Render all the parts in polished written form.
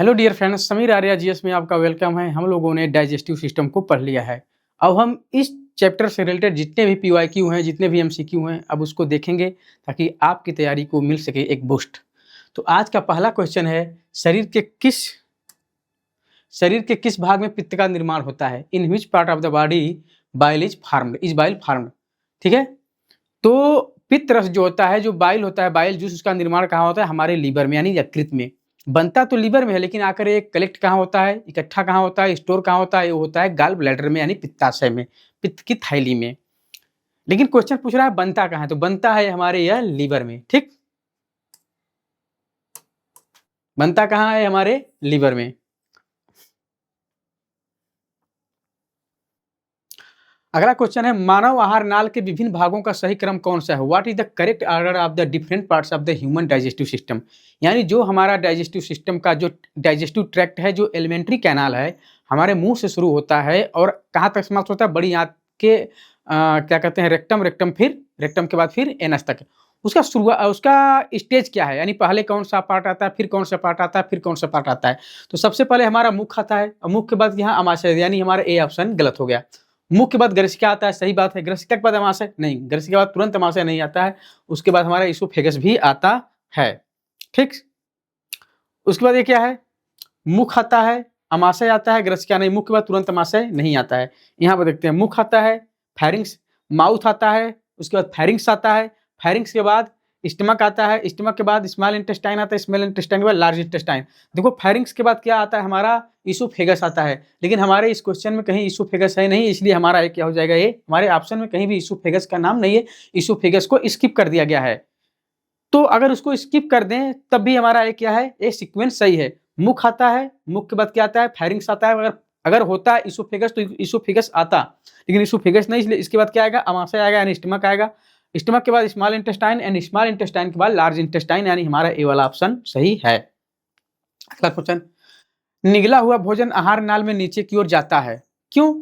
Hello dear friends, Sameer Arya GS में आपका welcome है। हम लोगों ने डाइजेस्टिव सिस्टम को पढ़ लिया है। अब हम इस चैप्टर से रिलेटेड जितने भी पीवाईक्यू हैं, जितने भी एमसीक्यू हैं, अब उसको देखेंगे ताकि आपकी तैयारी को मिल सके एक बूस्ट। तो आज का पहला क्वेश्चन है, शरीर के किस भाग में पित्त का निर्माण होता है? In which part of the body bile is formed. ठीक है, तो पित्त रस जो होता है, जो बाइल होता है, बाइल जूस, उसका निर्माण कहाँ होता है? हमारे लीवर में यानी यकृत में। बनता तो लीवर में है, लेकिन आकर ये कलेक्ट कहाँ होता है, इकट्ठा कहाँ होता है, स्टोर कहाँ होता है? ये होता है गाल ब्लैडर में यानी पित्ताशय में, पित्त की थैली में। लेकिन क्वेश्चन पूछ रहा है बनता कहाँ है, तो बनता है हमारे यह लीवर में। ठीक, बनता कहाँ है? हमारे लीवर में। अगला क्वेश्चन है, मानव आहार नाल के विभिन्न भागों का सही क्रम कौन सा है? What is the correct order of the different parts of the human digestive system? यानी जो हमारा डाइजेस्टिव सिस्टम का जो डाइजेस्टिव ट्रैक्ट है, जो एलिमेंट्री कैनाल है, हमारे मुंह से शुरू होता है और कहाँ तक समाप्त होता है? बड़ी आंत के क्या कहते हैं, रेक्टम, फिर रेक्टम के बाद फिर एनस तक। उसका स्टेज क्या है? यानी पहले कौन सा पार्ट आता है, फिर कौन सा पार्ट आता है, फिर कौन सा पार्ट आता है? तो सबसे पहले हमारा मुख आता है, और मुख के बाद यहाँ अमाशय, यानी हमारा ए ऑप्शन गलत हो गया। मुख के बाद ग्रसिका आता है, सही बात है। ग्रसिका के बाद अमाशय नहीं, ग्रसिका के बाद तुरंत अमाशय नहीं आता है। उसके बाद हमारा इसोफेगस भी आता है। ठीक, उसके बाद ये क्या है? मुख आता है, अमाशय आता है, ग्रसिका नहीं। मुख के बाद तुरंत अमाशय नहीं आता है। यहाँ पर देखते हैं, मुख आता है, फैरिंग्स, माउथ आता है, उसके बाद फैरिंग्स आता है, फैरिंग्स के बाद स्टमक आता है, स्टमक के बाद स्मॉल इंटेस्टाइन आता है, स्मॉल इंटेस्टाइन के बाद लार्ज इंटेस्टाइन। देखो फैरिंग्स के बाद क्या आता है? हमारा इसोफेगस आता है। लेकिन हमारे इस क्वेश्चन में कहीं इसोफेगस है नहीं, इसलिए हमारा ये क्या हो जाएगा? ये हमारे ऑप्शन में कहीं भी इसोफेगस का नाम नहीं है, इसोफेगस को स्किप कर दिया गया है। तो अगर उसको स्किप कर दें तब भी हमारा ये क्या है? ये सीक्वेंस सही है। मुख आता है, मुख के बाद क्या आता है? फैरिंग्स आता है। अगर होता है इसोफेगस तो इसोफेगस आता, लेकिन इसोफेगस नहीं, इसलिए इसके बाद क्या आएगा? अमाशय आएगा यानी स्टमक आएगा। स्टमक के बाद small intestine, and small intestine के बाद लार्ज इंटेस्टाइन, यानी हमारा ए वाला ऑप्शन सही है। अगला क्वेश्चन, निगला हुआ भोजन आहार नाल में नीचे की ओर जाता है, क्यों?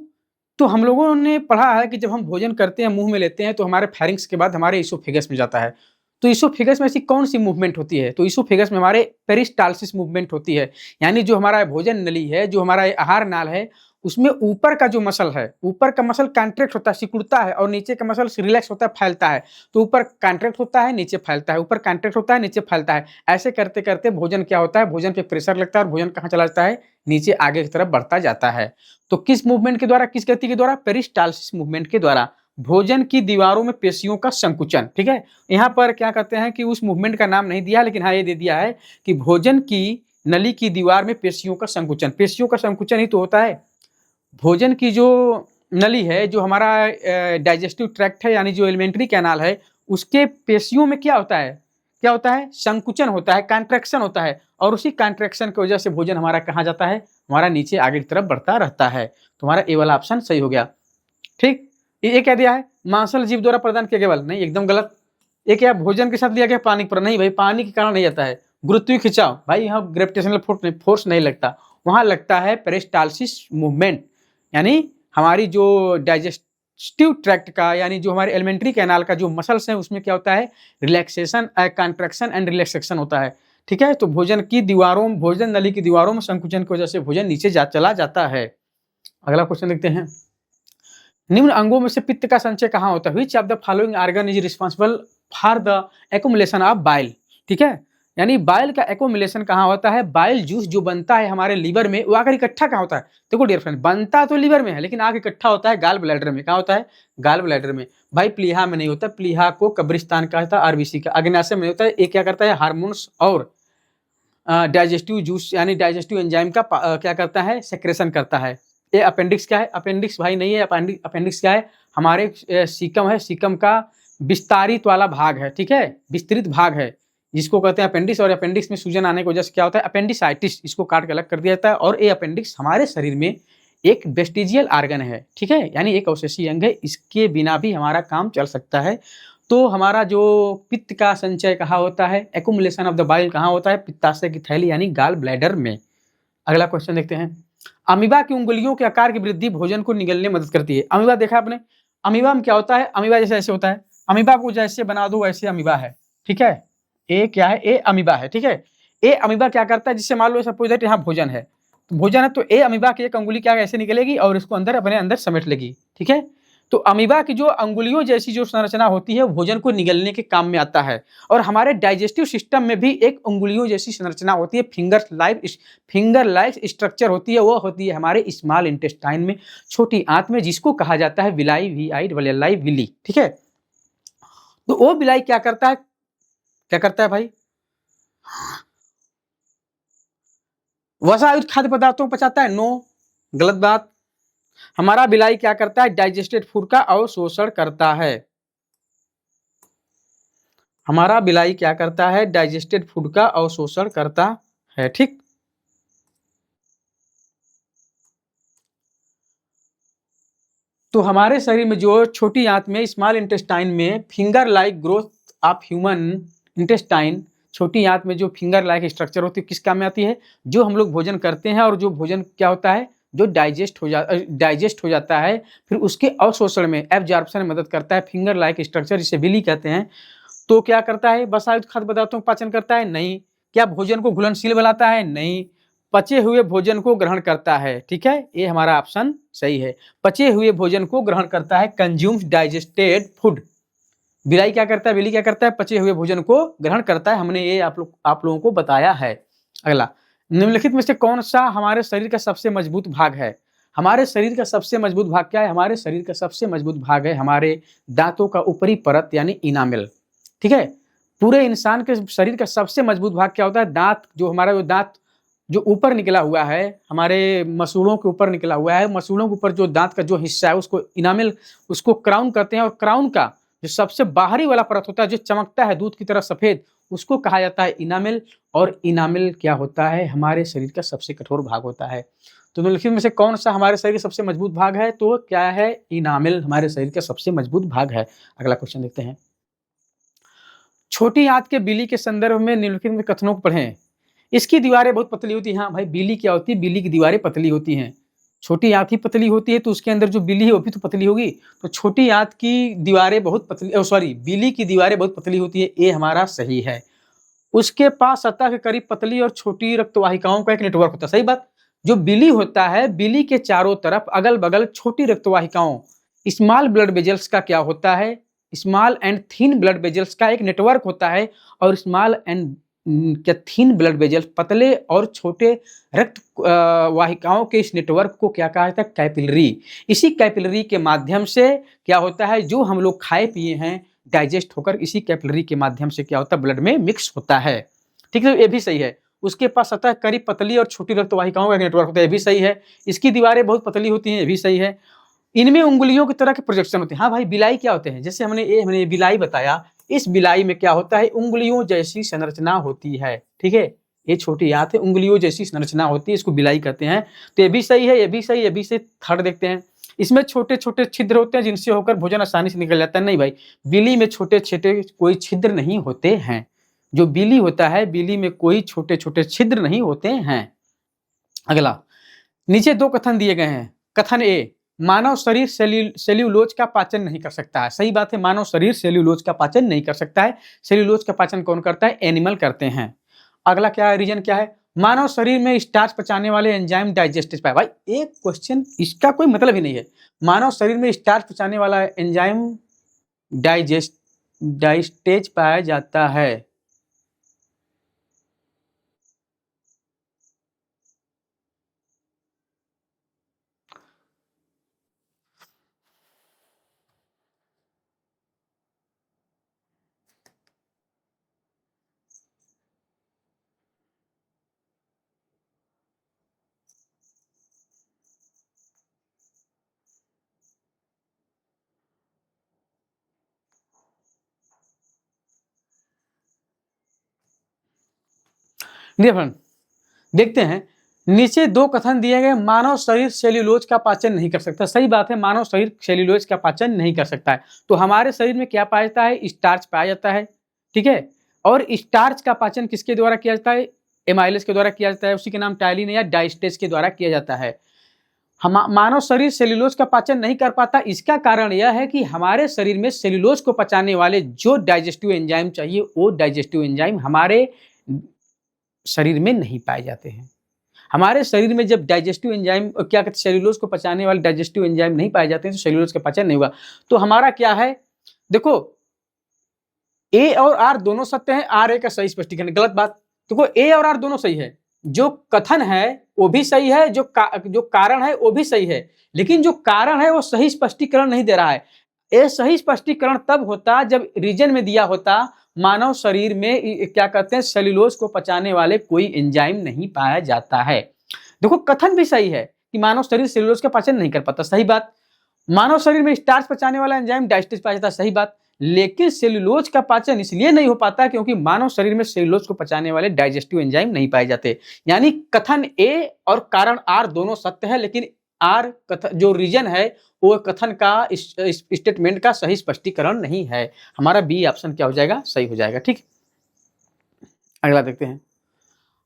तो हम लोगों ने पढ़ा है कि जब हम भोजन करते हैं, मुंह में लेते हैं, तो हमारे फैरिंग्स के बाद हमारे इसोफेगस में जाता है। तो इसोफेगस में ऐसी कौन सी मूवमेंट होती है? तो इसोफेगस में हमारे पेरिस्टाल्सिस मूवमेंट होती है। यानी जो हमारा भोजन नली है, जो हमारा आहार नाल है, उसमें ऊपर का जो मसल है, ऊपर का मसल कॉन्ट्रैक्ट होता है, सिकुड़ता है, और नीचे का मसल रिलैक्स होता है, फैलता है। तो ऊपर कॉन्ट्रैक्ट होता है, नीचे फैलता है, ऊपर कॉन्ट्रैक्ट होता है, नीचे फैलता है। ऐसे करते करते भोजन क्या होता है? भोजन पे प्रेशर लगता है और भोजन कहाँ चला जाता है? नीचे आगे की तरफ बढ़ता जाता है। तो किस मूवमेंट के द्वारा, किस गति के द्वारा? पेरिस्टाल्सिस मूवमेंट के द्वारा। भोजन की दीवारों में पेशियों का संकुचन। ठीक है, यहाँ पर क्या कहते हैं कि उस मूवमेंट का नाम नहीं दिया, लेकिन हाँ ये दे दिया है कि भोजन की नली की दीवार में पेशियों का संकुचन। पेशियों का संकुचन ही तो होता है। भोजन की जो नली है, जो हमारा डाइजेस्टिव ट्रैक्ट है, यानी जो एलिमेंट्री कैनाल है, उसके पेशियों में क्या होता है? क्या होता है? संकुचन होता है, कॉन्ट्रैक्शन होता है। और उसी कॉन्ट्रैक्शन की वजह से भोजन हमारा कहाँ जाता है? हमारा नीचे आगे की तरफ बढ़ता रहता है। तो हमारा ए वाला ऑप्शन सही हो गया। ठीक, ये क्या दिया है? मांसल जीव द्वारा प्रदान किया गया बल, नहीं, एकदम गलत। ये क्या? भोजन के साथ लिया गया पानी पर, नहीं भाई, पानी के कारण नहीं आता है। गुरुत्वीय खिंचाव, भाई यहाँ ग्रेविटेशनल फोर्स नहीं लगता, वहां लगता है पेरिस्टाल्सिस मूवमेंट। यानी हमारी जो डाइजेस्टिव ट्रैक्ट का, यानी जो हमारे एलिमेंट्री कैनाल का जो मसल्स हैं, उसमें क्या होता है? रिलैक्सेशन, कॉन्ट्रैक्शन एंड रिलैक्सेशन होता है। ठीक है, तो भोजन की दीवारों, भोजन नली की दीवारों में संकुचन की वजह से भोजन नीचे चला जाता है। अगला क्वेश्चन देखते हैं, निम्न अंगों में से पित्त का संचय कहाँ होता है? Which of the following organ is responsible for the accumulation of bile? ठीक है, यानी बाइल का एक्युमुलेशन कहाँ होता है? बाइल जूस जो बनता है हमारे लीवर में, वो आकर इकट्ठा कहाँ होता है? देखो डियर फ्रेंड, बनता तो लीवर में है, लेकिन आगे इकट्ठा होता है गाल ब्लैडर में। कहाँ होता है? गाल ब्लैडर में। भाई प्लीहा में नहीं होता, प्लीहा को कब्रिस्तान का होता है, आरबीसी का। अग्नाशय में होता है। ये क्या करता है? हार्मोन्स और डाइजेस्टिव जूस यानी डाइजेस्टिव एंजाइम का क्या करता है? सेक्रेशन करता है। ये अपेंडिक्स क्या है? अपेंडिक्स भाई नहीं है, अपेंडिक्स क्या है? हमारे सीकम है, सीकम का विस्तारित वाला भाग है। ठीक है, विस्तृत भाग है, जिसको कहते हैं अपेंडिक्स। और अपेंडिक्स में सूजन आने की वजह से क्या होता है? अपेंडिसाइटिस, इसको काट के अलग कर दिया जाता है। और ये अपेंडिक्स हमारे शरीर में एक वेस्टिजियल आर्गन है। ठीक है, यानी एक अवशेषीय अंग है, इसके बिना भी हमारा काम चल सकता है। तो हमारा जो पित्त का संचय कहाँ होता है? एक्युमुलेशन ऑफ द बाइल कहाँ होता है? पित्ताशय की थैली यानी गाल ब्लैडर में। अगला क्वेश्चन देखते हैं, अमीबा की उंगलियों के आकार की वृद्धि भोजन को निगलने में मदद करती है। अमीबा देखा आपने? अमीबा में क्या होता है? अमीबा जैसे ऐसे होता है, अमीबा को जैसे बना दो वैसे अमीबा है। ठीक है, ए क्या है? ए अमीबा है। ठीक है, ए अमीबा क्या करता है, जिससे मान लो सपोज दैट यहाँ भोजन है, तो भोजन है तो ए अमीबा की एक अंगुली क्या ऐसे निकलेगी और इसको अंदर अपने अंदर समेट लेगी, ठीक है। तो अमीबा की जो अंगुलियों जैसी जो संरचना होती है भोजन को निगलने के काम में आता है। और हमारे डाइजेस्टिव सिस्टम में भी एक अंगुलियों जैसी संरचना होती है, फिंगर लाइक स्ट्रक्चर होती है, वो होती है हमारे स्मॉल इंटेस्टाइन में, छोटी आंत में, जिसको कहा जाता है विलाई, VI विली, ठीक है। तो वो विलाई क्या करता है, क्या करता है भाई, वसायुक्त खाद्य पदार्थों को पचाता है, नो, गलत बात। हमारा बिलाई क्या करता है, डाइजेस्टेड फूड का अवशोषण करता है। हमारा बिलाई क्या करता है, डाइजेस्टेड फूड का अवशोषण करता है, ठीक। तो हमारे शरीर में जो छोटी आंत में, स्मॉल इंटेस्टाइन में, finger like growth of human intestine, छोटी आंत में जो फिंगर लाइक स्ट्रक्चर होती है किस काम में आती है, जो हम लोग भोजन करते हैं और जो भोजन क्या होता है, जो डाइजेस्ट हो जाता है, फिर उसके अवशोषण में, एब्जॉर्प्शन में मदद करता है, फिंगर लाइक स्ट्रक्चर जिसे विली कहते हैं। तो क्या करता है, वसायुक्त खाद्य पदार्थों का पाचन करता है, नहीं। क्या भोजन को घुलनशील बनाता है, नहीं। पचे हुए भोजन को ग्रहण करता है, ठीक है, ये हमारा ऑप्शन सही है। पचे हुए भोजन को ग्रहण करता है, कंज्यूम्स डाइजेस्टेड फूड। बिलाई क्या करता है, बिली क्या करता है, पचे हुए भोजन को ग्रहण करता है, हमने ये आप लोगों को बताया है। अगला, निम्नलिखित में से कौन सा हमारे शरीर का सबसे मजबूत भाग है। हमारे शरीर का सबसे मजबूत भाग क्या है, हमारे शरीर का सबसे मजबूत भाग है हमारे दांतों का ऊपरी परत यानी इनामेल, ठीक है। पूरे इंसान के शरीर का सबसे मजबूत भाग क्या होता है, दांत। जो हमारा जो दांत जो ऊपर निकला हुआ है, हमारे मसूड़ों के ऊपर निकला हुआ है, मसूड़ों के ऊपर जो दांत का जो हिस्सा है उसको इनामेल, उसको क्राउन कहते हैं। और क्राउन का जो सबसे बाहरी वाला परत होता है जो चमकता है दूध की तरह सफेद, उसको कहा जाता है इनामेल। और इनामेल क्या होता है, हमारे शरीर का सबसे कठोर भाग होता है। तो निम्नलिखित में से कौन सा हमारे शरीर का सबसे मजबूत भाग है, तो क्या है, इनामेल हमारे शरीर का सबसे मजबूत भाग है। अगला क्वेश्चन देखते हैं। छोटी आंत के बिली के संदर्भ में निम्नलिखित में कथनों को पढ़ें। इसकी दीवारें बहुत पतली होती हैं। हाँ भाई, बिली क्या होती है, बिली की दीवारें पतली होती हैं। छोटी आंत ही पतली होती है तो उसके अंदर जो बिली है वो भी तो पतली होगी। तो छोटी आंत की दीवारें बहुत पतली, सॉरी, बिली की दीवारें बहुत पतली होती है, ये हमारा सही है। उसके पास सतह के करीब पतली और छोटी रक्तवाहिकाओं का एक नेटवर्क होता है, सही बात। जो बिली होता है, बिली के चारों तरफ अगल बगल छोटी रक्तवाहिकाओं, स्मॉल ब्लड वेजल्स का क्या होता है, small and thin blood vessels का एक नेटवर्क होता है। और स्मॉल एंड क्या थिन ब्लड वेजल्स, पतले और छोटे रक्त वाहिकाओं के इस नेटवर्क को क्या कहा जाता है, कैपिलरी। इसी कैपिलरी के माध्यम से क्या होता है, जो हम लोग खाए पिए हैं डाइजेस्ट होकर इसी कैपिलरी के माध्यम से क्या होता है, ब्लड में मिक्स होता है, ठीक है। ये भी सही है। उसके पास सतह करीब पतली और छोटी रक्त वाहिकाओं का नेटवर्क होता है, ये भी सही है। इसकी दीवारें बहुत पतली होती हैं, ये भी सही है। इनमें उंगलियों की तरह के प्रोजेक्शन होते हैं। हाँ भाई, बिलाई क्या होते हैं, जैसे हमने बिलाई बताया, इस बिलाई में क्या होता है, उंगलियों जैसी संरचना होती है, ठीक है। ये छोटी आंत है, उंगलियों जैसी संरचना होती है, इसको बिलाई कहते हैं। तो ये भी सही है, ये भी सही, ये भी सही। थर्ड देखते हैं। इसमें छोटे छोटे छिद्र होते हैं जिनसे होकर भोजन आसानी से निकल जाता है। नहीं भाई, बिली में छोटे छोटे कोई छिद्र नहीं होते हैं। जो बिली होता है, बिली में कोई छोटे छोटे छिद्र नहीं होते हैं। अगला, नीचे दो कथन दिए गए हैं। कथन ए, मानव शरीर सेल्यूलोज का पाचन नहीं कर सकता है। सही बात है, मानव शरीर सेल्यूलोज का पाचन नहीं कर सकता है। सेल्यूलोज का पाचन कौन करता है, एनिमल करते हैं। अगला क्या है, रीजन क्या है, मानव शरीर में स्टार्च पचाने वाले एंजाइम डाइजेस्टेज पाए। भाई एक क्वेश्चन, इसका कोई मतलब ही नहीं है। मानव शरीर में स्टार्च पचाने वाला एंजाइम डाइजेस्टेज पाया जाता है। देखते हैं। नीचे दो कथन दिए गए, मानव शरीर सेल्यूलोज का पाचन नहीं कर सकता। सही बात है, मानव शरीर सेल्यूलोज का पाचन नहीं कर सकता है। तो हमारे शरीर में क्या पाया जाता है, स्टार्च पाया जाता है, ठीक है। और स्टार्च का पाचन किसके द्वारा किया जाता है, एमाइलेज के द्वारा किया जाता है, उसी के नाम टाइलिन या डाइस्टेज के द्वारा किया जाता है। हम मानव शरीर सेल्यूलोज का पाचन नहीं कर पाता, इसका कारण यह है कि हमारे शरीर में सेल्यूलोज को पचाने वाले जो डाइजेस्टिव एंजाइम चाहिए, वो डाइजेस्टिव एंजाइम हमारे शरीर में नहीं पाए जाते हैं। हमारे शरीर में जब डाइजेस्टिव एंजाइम क्या कहते हैं सेल्यूलोज को पचाने वाले डाइजेस्टिव एंजाइम नहीं पाए जाते हैं तो सेल्यूलोज का पाचन नहीं होगा। तो हमारा क्या है, देखो ए और आर दोनों सत्य हैं, आर ए का सही स्पष्टीकरण गलत बात। देखो ए और आर दोनों सही है, जो कथन है वो भी सही है, जो कारण है वो भी सही है, लेकिन जो कारण है वो सही स्पष्टीकरण नहीं दे रहा है। ये सही स्पष्टीकरण तब होता जब रीजन में दिया होता मानव शरीर में क्या कहते हैं सेल्यूलोज को पचाने वाले कोई एंजाइम नहीं पाया जाता है। देखो कथन भी सही है कि मानव शरीर सेल्यूलोज का पाचन नहीं कर पाता, सही बात। मानव शरीर में स्टार्च पचाने वाला एंजाइम डाइजेस्टिव पाया जाता है, सही बात। लेकिन सेल्यूलोज का पाचन इसलिए नहीं हो पाता क्योंकि मानव शरीर में सेल्यूलोज को पचाने वाले डाइजेस्टिव एंजाइम नहीं पाए जाते। यानी कथन ए और कारण आर दोनों सत्य है, लेकिन आर कथन जो रीजन है वो कथन का स्टेटमेंट का सही स्पष्टीकरण नहीं है। हमारा बी ऑप्शन क्या हो जाएगा, सही हो जाएगा। ठीक, अगला देखते हैं।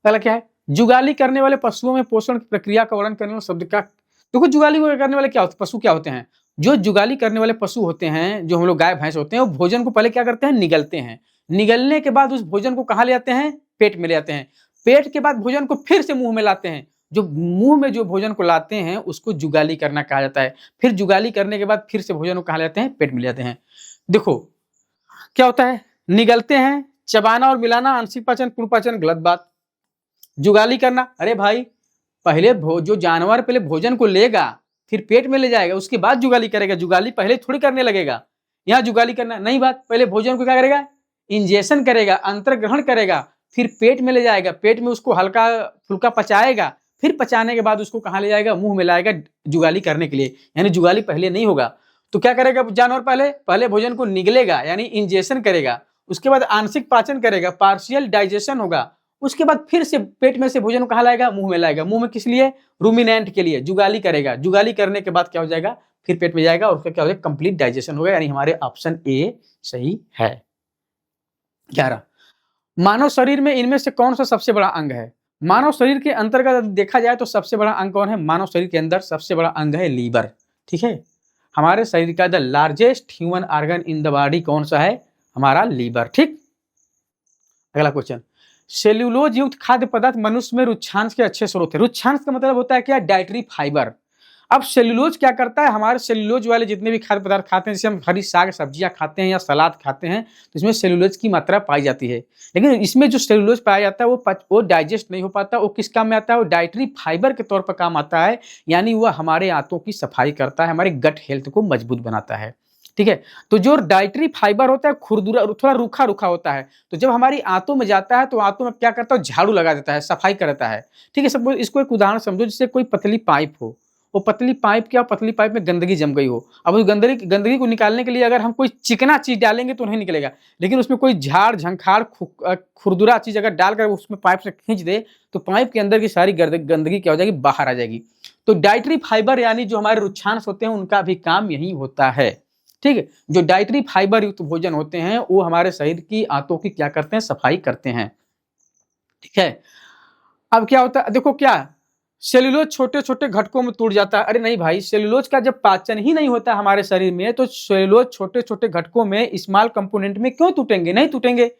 अगला क्या है, जुगाली करने वाले पशुओं में पोषण की प्रक्रिया का वर्णन करने वाले शब्द का। देखो जुगाली करने वाले क्या होते पशु क्या होते हैं, जो जुगाली करने वाले पशु होते हैं, जो हम लोग गाय भैंस होते हैं, वो भोजन को पहले क्या करते हैं, निगलते हैं। निगलने के बाद उस भोजन को कहाँ ले आते हैं, पेट में ले आते हैं। पेट के बाद भोजन को फिर से मुंह में लाते हैं। जो मुंह में जो भोजन को लाते हैं उसको जुगाली करना कहा जाता है। फिर जुगाली करने के बाद फिर से भोजन को कहाँ ले आते हैं, पेट में ले आते हैं। देखो क्या होता है, निगलते हैं, चबाना और मिलाना, आंशिक पाचन, पूर्ण पाचन, गलत बात। जुगाली करना, अरे भाई पहले जो जानवर पहले भोजन को लेगा फिर पेट में ले जाएगा उसके बाद जुगाली करेगा, जुगाली पहले थोड़ी करने लगेगा। यहाँ जुगाली करना नहीं बात, पहले भोजन को क्या करेगा, इंजेक्शन करेगा, अंतर ग्रहण करेगा, फिर पेट में ले जाएगा, पेट में उसको हल्का फुल्का पचाएगा, फिर पचाने के बाद उसको कहाँ ले जाएगा, मुंह में लाएगा जुगाली करने के लिए। यानी जुगाली पहले नहीं होगा। तो क्या करेगा जानवर, पहले भोजन को निगलेगा यानी इंजेक्शन करेगा, उसके बाद आंशिक पाचन करेगा, पार्शियल डाइजेशन होगा, उसके बाद फिर से पेट में से भोजन को कहाँ लाएगा, मुंह में लाएगा। मुंह में किस लिए, रूमिनेंट के लिए जुगाली करेगा। जुगाली करने के बाद क्या हो जाएगा, फिर पेट में जाएगा और उसका क्या हो जाएगा, कंप्लीट डाइजेशन होगा। यानी हमारे ऑप्शन ए सही है। 11, मानव शरीर में इनमें से कौन सा सबसे बड़ा अंग है। मानव शरीर के अंतर्गत देखा जाए तो सबसे बड़ा अंग कौन है, मानव शरीर के अंदर सबसे बड़ा अंग है लीवर। ठीक है, हमारे शरीर का the largest human organ in the body कौन सा है, हमारा लीवर। ठीक, अगला क्वेश्चन, सेल्यूलोज युक्त खाद्य पदार्थ मनुष्य में रुक्षांश के अच्छे स्रोत है। रुक्षांश का मतलब होता है क्या, डाइटरी फाइबर। अब सेल्यूलोज क्या करता है, हमारे सेल्यूलोज वाले जितने भी खाद्य पदार्थ खाते हैं, जैसे हम हरी साग सब्जियां खाते हैं या सलाद खाते हैं, तो इसमें सेल्यूलोज की मात्रा पाई जाती है। लेकिन इसमें जो सेल्यूलोज पाया जाता है वो डाइजेस्ट नहीं हो पाता। वो किस काम में आता है, वो डाइटरी फाइबर के तौर पर काम आता है। यानी वह हमारे आंतों की सफाई करता है, हमारे गट हेल्थ को मजबूत बनाता है। ठीक है, तो जो डाइटरी फाइबर होता है खुरदुरा थोड़ा रूखा रूखा होता है, तो जब हमारी आंतों में जाता है तो आंतों में क्या करता है, झाड़ू लगा देता है, सफाई करता है। ठीक है, सब इसको एक उदाहरण समझो, जैसे कोई पतली पाइप हो, वो पतली पाइप क्या, पतली पाइप में गंदगी जम गई हो। अब उस गंदगी को निकालने के लिए अगर हम कोई चिकना चीज डालेंगे तो नहीं निकलेगा, लेकिन उसमें कोई झाड़ झंखाड़ खुरदुरा चीज अगर डालकर उसमें पाइप से खींच दे तो पाइप के अंदर की सारी गंदगी क्या हो जाएगी, बाहर आ जाएगी। तो डाइटरी फाइबर यानी जो हमारे रुक्षांश होते हैं उनका भी काम यही होता है। ठीक है, जो डाइटरी फाइबर युक्त भोजन होते हैं वो हमारे शरीर की आंतों की क्या करते हैं, सफाई करते हैं। ठीक है, अब क्या होता है, देखो क्या सेल्यूलोज छोटे छोटे घटकों में टूट जाता है। अरे नहीं भाई, सेल्यूलोज का जब पाचन ही नहीं होता हमारे शरीर में तो सेल्यूलोज छोटे छोटे घटकों में स्मॉल कंपोनेंट में क्यों टूटेंगे, नहीं टूटेंगे।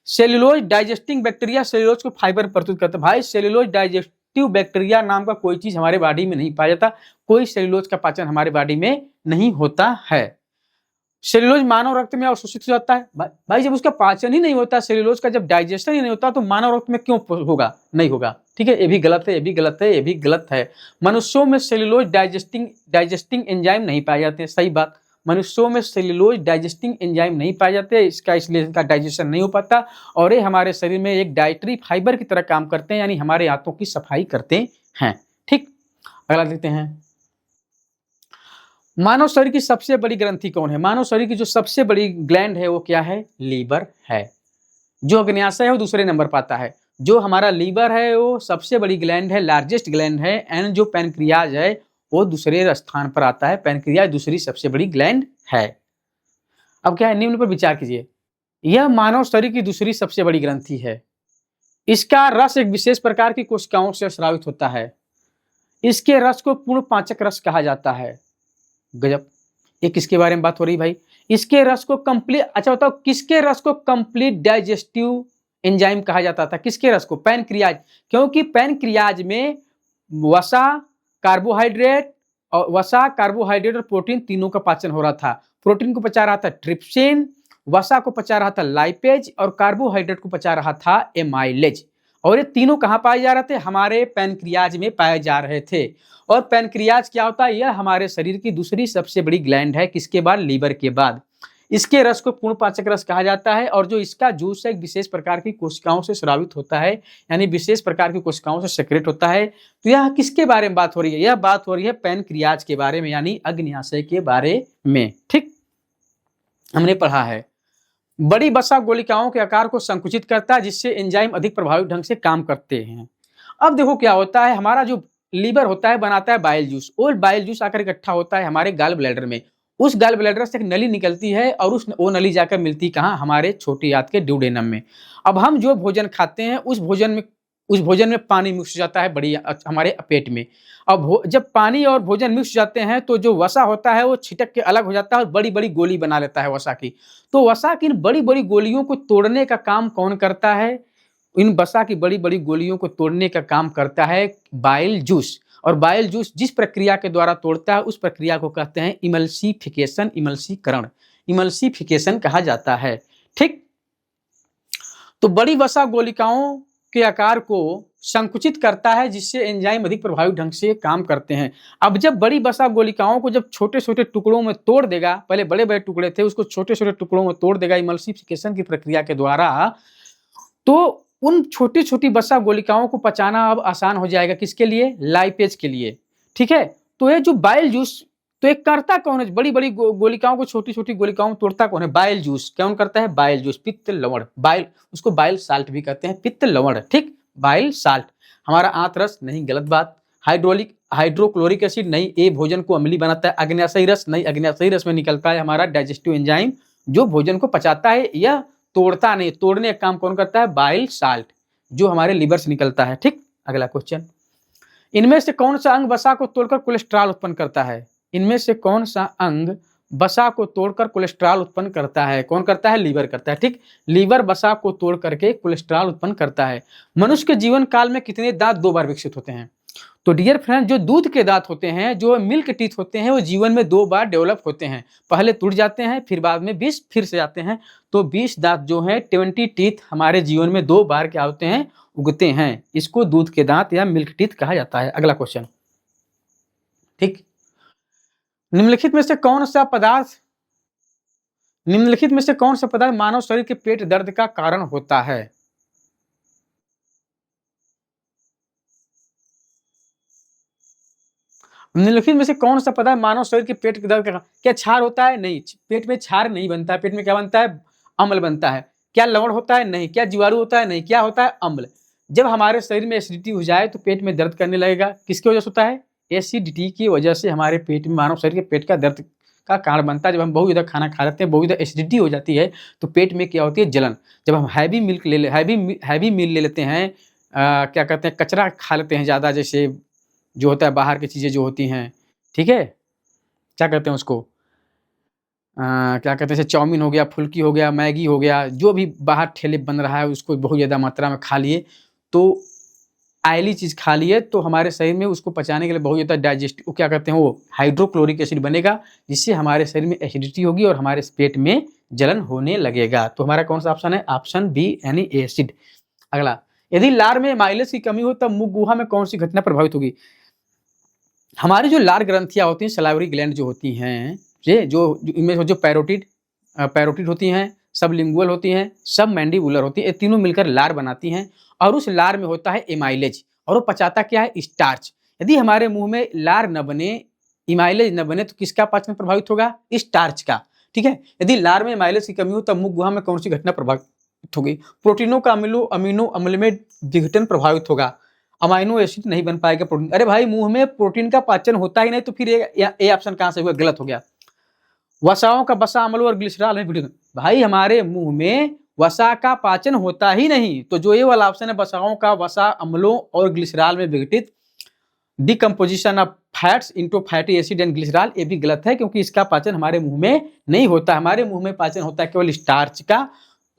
सेल्यूलोज डाइजेस्टिंग बैक्टीरिया सेल्यूलोज को फाइबर प्रस्तुत करता है। भाई सेल्यूलोज डाइजेस्टिव बैक्टीरिया नाम का कोई चीज हमारे बॉडी में नहीं पाया जाता, कोई सेल्यूलोज का पाचन हमारे बॉडी में नहीं होता है। सेल्यूलोज मानव रक्त में अवशोषित हो जाता है। भाई जब उसका पाचन ही नहीं होता, सेल्यूलोज का जब डाइजेशन ही नहीं होता तो मानव रक्त में क्यों होगा, नहीं होगा। ठीक है, ये भी गलत है, ये भी गलत है, ये भी गलत है। मनुष्यों में सेल्यूलोज डाइजेस्टिंग एंजाइम नहीं पाए जाते, सही बात। मनुष्यों में सेल्यूलोज डाइजेस्टिंग एंजाइम नहीं पाए जाते, इसलिए इसका डाइजेशन नहीं हो पाता और ये हमारे शरीर में एक डाइटरी फाइबर की तरह काम करते हैं, यानी हमारे आंतों की सफाई करते हैं। ठीक, अगला देखते हैं, मानव शरीर की सबसे बड़ी ग्रंथि कौन है। मानव शरीर की जो सबसे बड़ी ग्लैंड है वो क्या है, लीवर है। जो अग्न्याशय है वो दूसरे नंबर पर आता है। जो हमारा लीवर है वो सबसे बड़ी ग्लैंड है, लार्जेस्ट ग्लैंड है। एंड जो पैनक्रियाज है वो दूसरे स्थान पर आता है। पैनक्रियाज दूसरी सबसे बड़ी ग्लैंड है। अब क्या है, निम्न पर विचार कीजिए। यह मानव शरीर की दूसरी सबसे बड़ी ग्रंथि है। इसका रस एक विशेष प्रकार की कोशिकाओं से स्रावित होता है। इसके रस को पूर्ण पाचक रस कहा जाता है। गजब, ये किसके बारे में बात हो रही भाई, इसके रस को कंप्लीट, अच्छा बताओ किसके रस को कंप्लीट डाइजेस्टिव एंजाइम कहा जाता था। किसके रस को? पैनक्रियाज। क्योंकि पैनक्रियाज में वसा, कार्बोहाइड्रेट और प्रोटीन तीनों का पाचन हो रहा था। प्रोटीन को पचा रहा था ट्रिप्सिन, वसा को पचा रहा था लाइपेज और कार्बोहाइड्रेट को पचा रहा था एमाइलेज। और ये तीनों कहाँ पाए जा रहे थे? हमारे पैनक्रियाज में पाए जा रहे थे। और पैनक्रियाज क्या होता है? यह हमारे शरीर की दूसरी सबसे बड़ी ग्लैंड है। किसके बाद? लीवर के बाद। इसके रस को पूर्ण पाचक रस कहा जाता है और जो इसका जूस है एक विशेष प्रकार की कोशिकाओं से स्रावित होता है, यानी विशेष प्रकार की कोशिकाओं से सेक्रेट होता है। तो यह किसके बारे में बात हो रही है? यह बात हो रही है पैनक्रियाज के बारे में, यानी अग्न्याशय के बारे में। ठीक, हमने पढ़ा है। बड़ी वसा गोलिकाओं के आकार को संकुचित करता है, जिससे एंजाइम अधिक प्रभावी ढंग से काम करते हैं। अब देखो क्या होता है, हमारा जो लीवर होता है बनाता है बाइल जूस, और बाइल जूस आकर इकट्ठा होता है हमारे गाल ब्लैडर में। उस गाल ब्लैडर से एक नली निकलती है और वो नली जाकर मिलती कहाँ? हमारे छोटी आंत के ड्यूडेनम में। अब हम जो भोजन खाते हैं उस भोजन में पानी मिक्स हो जाता है बड़ी हमारे पेट में। अब जब पानी और भोजन मिक्स जाते हैं तो जो वसा होता है वो छिटक के अलग हो जाता है और बड़ी बड़ी गोली बना लेता है वसा की। तो वसा की इन बड़ी बड़ी गोलियों को तोड़ने का काम कौन करता है? इन वसा की बड़ी बड़ी गोलियों को तोड़ने का काम करता है बाइल जूस। और बाइल जूस जिस प्रक्रिया के द्वारा तोड़ता है उस प्रक्रिया को कहते हैं इमल्सिफिकेशन, इमल्सीकरण, इमल्सिफिकेशन कहा जाता है। ठीक, तो बड़ी वसा गोलिकाओं के आकार को संकुचित करता है, जिससे एंजाइम अधिक प्रभावी ढंग से काम करते हैं। अब जब बड़ी वसा गोलिकाओं को जब छोटे छोटे टुकड़ों में तोड़ देगा, पहले बड़े बड़े टुकड़े थे उसको छोटे छोटे टुकड़ों में तोड़ देगा इमल्सिफिकेशन की प्रक्रिया के द्वारा, तो उन छोटी छोटी वसा गोलिकाओं को पचाना अब आसान हो जाएगा। किसके लिए? लाइपेज के लिए। ठीक है, तो ये जो बाइल जूस, तो एक करता कौन है? बड़ी बड़ी गोलिकाओं को छोटी छोटी गोलिकाओं में तोड़ता कौन है? Bile juice. कौन करता है? बाइल जूस, पित्त लवण, बाइल, उसको बाइल साल्ट भी कहते हैं, पित्त लवण। ठीक, बाइल साल्ट। हमारा आंत रस नहीं, गलत बात। हाइड्रोक्लोरिक एसिड नहीं, ये भोजन को अम्लीय बनाता है। अग्न्याशयी रस नहीं, अग्न्याशयी रस में निकलता है हमारा डाइजेस्टिव एंजाइम जो भोजन को पचाता है, यह तोड़ता नहीं। तोड़ने का काम कौन करता है? बाइल साल्ट, जो हमारे लीवर से निकलता है। ठीक, अगला क्वेश्चन, इनमें से कौन सा अंग वसा को तोड़कर कोलेस्ट्रॉल उत्पन्न करता है? इनमें से कौन सा अंग वसा को तोड़कर कोलेस्ट्रॉल उत्पन्न करता है? कौन करता है? लीवर करता है। ठीक, लीवर वसा को तोड़ करके कोलेस्ट्रॉल उत्पन्न करता है। मनुष्य के जीवन काल में कितने दांत 2 बार विकसित होते हैं? तो डियर फ्रेंड, जो दूध के दांत होते हैं, जो मिल्क टीथ होते हैं, वो जीवन में 2 बार डेवलप होते हैं। पहले टूट जाते हैं, फिर बाद में 20 फिर से आते हैं। तो 20 दांत जो हैं, 20 टीथ हमारे जीवन में 2 बार क्या होते हैं? उगते हैं। इसको दूध के दांत या मिल्क टीथ कहा जाता है। अगला क्वेश्चन, ठीक, निम्नलिखित में से कौन सा पदार्थ मानव शरीर के पेट दर्द का कारण होता है? निम्नलिखित में से कौन सा पदार्थ मानव शरीर के पेट के दर्द का? क्या क्षार होता है? नहीं, पेट में क्षार नहीं बनता है। पेट में क्या बनता है? अम्ल बनता है। क्या लवण होता है? नहीं। क्या जीवाणु होता है? नहीं। क्या होता है? अम्ल। जब हमारे शरीर में एसिडिटी हो जाए तो पेट में दर्द करने लगेगा। किसकी वजह से होता है? एसिडिटी की वजह से हमारे पेट में, मानव शरीर के पेट का दर्द का कारण बनता है। जब हम बहुत ज़्यादा खाना खा लेते हैं, बहुत ज़्यादा एसिडिटी हो जाती है, तो पेट में क्या होती है? जलन। जब हम हैवी मील ले लेते हैं, क्या कहते हैं, कचरा खा लेते हैं ज़्यादा, जैसे जो होता है बाहर की चीज़ें जो होती हैं, ठीक है, क्या कहते हैं उसको, क्या कहते हैं, जैसे चाउमीन हो गया, फुल्की हो गया, मैगी हो गया, जो भी बाहर ठेले बन रहा है उसको बहुत ज़्यादा मात्रा में खा लिए, तो ऑयली चीज़ खा लिए, तो हमारे शरीर में उसको पचाने के लिए बहुत ज़्यादा डाइजेस्ट, वो क्या कहते हैं, वो हाइड्रोक्लोरिक एसिड बनेगा, जिससे हमारे शरीर में एसिडिटी होगी और हमारे पेट में जलन होने लगेगा। तो हमारा कौन सा ऑप्शन है? ऑप्शन बी, यानी एसिड। अगला, यदि लार में माइलेज की कमी हो तब मुख गुहा में कौन सी घटना प्रभावित होगी? हमारी जो लार ग्रंथियाँ होती हैं, सलाइवरी ग्लैंड जो होती हैं, ये जो इनमें जो पैरोटिड होती हैं, सबलिंगुअल होती हैं, सब मैंडिबुलर होती है, ये तीनों मिलकर लार बनाती हैं और उस लार में होता है एमाइलेज, और वो पचाता क्या है? स्टार्च। यदि हमारे मुंह में लार न बने, इमाइलेज न बने, तो किसका पाचन प्रभावित होगा? स्टार्च का। ठीक है, यदि लार में इमाइलेज की कमी हो तब मुख गुहा में कौन सी घटना प्रभावित होगी? प्रोटीनों का अमीनो अम्ल में विघटन प्रभावित होगा। अमाइनो एसिड नहीं बन पाएगा प्रोटीन। अरे भाई, मुंह में प्रोटीन का पाचन होता ही नहीं, तो फिर ये ऑप्शन कहां से हुआ? गलत हो गया। वसाओं का वसा अम्ल और ग्लिसरॉल में विघटन। भाई, हमारे मुंह में वसा का पाचन होता ही नहीं, तो जो ये वाला ऑप्शन है, वसाओं का वसा अम्लों और ग्लिसरॉल में विघटित decomposition of fats into fatty acid and glycerol, ये भी गलत है, क्योंकि इसका पाचन हमारे मुंह में नहीं होता। हमारे मुंह में पाचन होता है केवल स्टार्च का।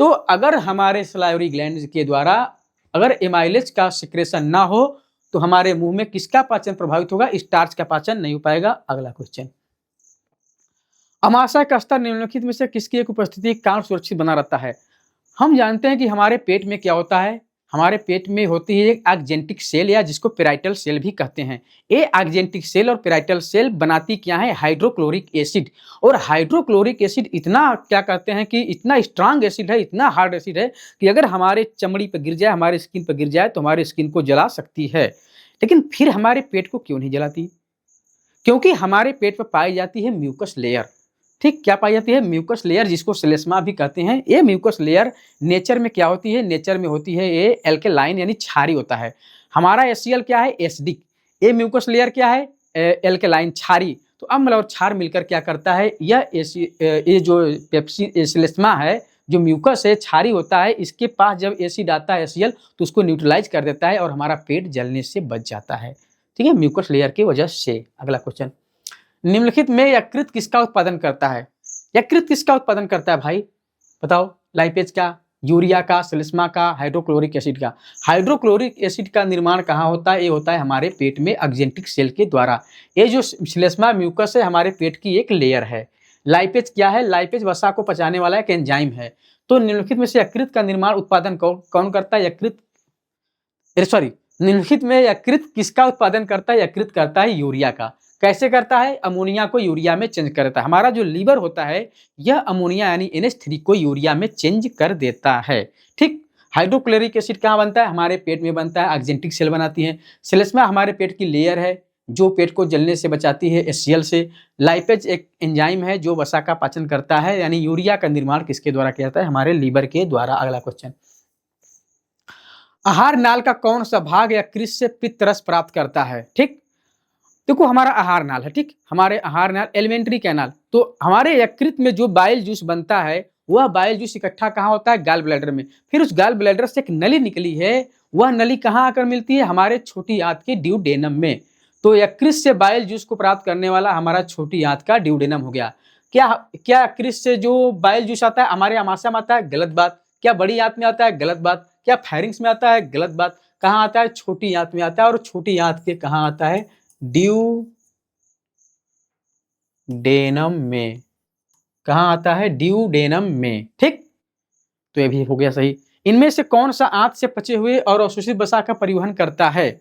तो अगर हमारे सलाइवरी ग्लैंड के द्वारा अगर एमाइलेज का सिक्रेशन ना हो तो हमारे मुंह में किसका पाचन प्रभावित होगा? स्टार्च का पाचन नहीं हो पाएगा। अगला क्वेश्चन, अमाशय का स्तर निम्नलिखित में से किसकी एक उपस्थिति के कारण सुरक्षित बना रहता है? हम जानते हैं कि हमारे पेट में क्या होता है, हमारे पेट में होती है एक आक्जेंटिक सेल या जिसको पेराइटल सेल भी कहते हैं। ये आक्जेंटिक सेल और पेराइटल सेल बनाती क्या है? Hydrochloric acid. और हाइड्रोक्लोरिक एसिड इतना क्या कहते हैं कि इतना स्ट्रांग एसिड है, इतना हार्ड एसिड है कि अगर हमारे चमड़ी पर गिर जाए, हमारे स्किन पर गिर जाए तो हमारे स्किन को जला सकती है। लेकिन फिर हमारे पेट को क्यों नहीं जलाती? क्योंकि हमारे पेट पर पाई जाती है म्यूकस लेयर। ठीक, क्या पाई जाती है? म्यूकस लेयर, जिसको श्लेष्मा भी कहते हैं। ये म्यूकस लेयर नेचर में क्या होती है? नेचर में होती है ये एल्केलाइन यानी क्षारी होता है। हमारा एसीएल क्या है? एसिडिक। ये म्यूकस लेयर क्या है? एल्केलाइन, क्षारी। तो अम्ल और क्षार मिलकर क्या करता है? ये जो पेप्सी श्लेष्मा है, जो म्यूकस है, क्षारी होता है, इसके पास जब एसिड आता है एसीएल तो उसको न्यूट्रलाइज कर देता है और हमारा पेट जलने से बच जाता है। ठीक है, म्यूकस लेयर की वजह से। अगला क्वेश्चन, निम्नलिखित में यकृत किसका उत्पादन करता है? यकृत किसका उत्पादन करता है भाई? बताओ। लाइपेज का, यूरिया का, श्लेष्मा का, हाइड्रोक्लोरिक एसिड का। हाइड्रोक्लोरिक एसिड का निर्माण कहाँ होता है? ये होता है हमारे पेट में आक्जेंटिक सेल के द्वारा। ये जो श्लेष्मा म्यूकस है हमारे पेट की एक लेयर है। लाइपेज क्या है? लाइपेज वसा को पचाने वाला एक एंजाइम है। तो निम्नलिखित में से यकृत का निर्माण उत्पादन कौन करता है? निम्नलिखित में यकृत किसका उत्पादन करता है? यकृत करता है यूरिया का। कैसे करता है? अमोनिया को यूरिया में चेंज करता है। हमारा जो लीवर होता है यह अमोनिया यानी NH3 को यूरिया में चेंज कर देता है। ठीक, हाइड्रोक्लोरिक एसिड कहाँ बनता है? हमारे पेट में बनता है, आक्जेंटिक सेल बनाती है। श्लेष्मा हमारे पेट की लेयर है जो पेट को जलने से बचाती है HCl से। लाइपेज एक एंजाइम है जो वसा का पाचन करता है, यानी यूरिया का निर्माण किसके द्वारा किया जाता है? हमारे लीवर के द्वारा। अगला क्वेश्चन, आहार नाल का कौन सा भाग यकृत से पित्त रस प्राप्त करता है? ठीक, देखो हमारा आहार नाल है। ठीक, हमारे आहार नाल एलिमेंट्री कैनाल। तो हमारे यकृत में जो बाइल जूस बनता है वह बाइल जूस इकट्ठा कहाँ होता है? गाल ब्लैडर में। फिर उस गाल ब्लैडर से एक नली निकली है, वह नली कहाँ आकर मिलती है? हमारे छोटी आंत के ड्यूडेनम में। तो यकृत से बाइल जूस को प्राप्त करने वाला हमारा छोटी आंत का ड्यूडेनम हो गया। क्या क्या यकृत से जो बाइल जूस आता है हमारे आमाशय में आता है? गलत बात। क्या बड़ी आंत में आता है? गलत बात। क्या फैरिंग्स में आता है? गलत बात। कहाँ आता है? छोटी आंत में आता है। और छोटी आंत के कहाँ आता है? ड्यूडेनम में। कहाँ आता है? ड्यूडेनम में। ठीक, तो ये भी हो गया सही। इनमें से कौन सा आंत से पचे हुए और अवशोषित वसा का परिवहन करता है?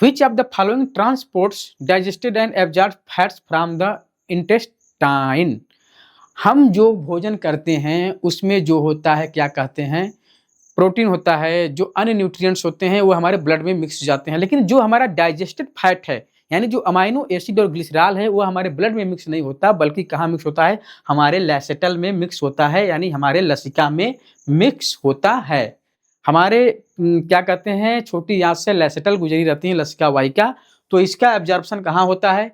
Which of the following transports digested and absorbed fats from the intestine? हम जो भोजन करते हैं उसमें जो होता है क्या कहते हैं? प्रोटीन होता है, जो अन्य न्यूट्रिएंट्स होते हैं वो हमारे ब्लड में मिक्स हो जाते हैं। लेकिन जो हमारा डाइजेस्टेड फैट है यानी जो अमाइनो एसिड और ग्लिसरॉल है वो हमारे ब्लड में मिक्स नहीं होता, बल्कि कहाँ मिक्स होता है? हमारे लैसेटल में मिक्स होता है, यानी हमारे लसिका में मिक्स होता है। हमारे क्या कहते हैं, छोटी आंत से लैसेटल गुजरी रहती है, लसिका वाहिका। तो इसका एब्जॉर्प्शन कहाँ होता है?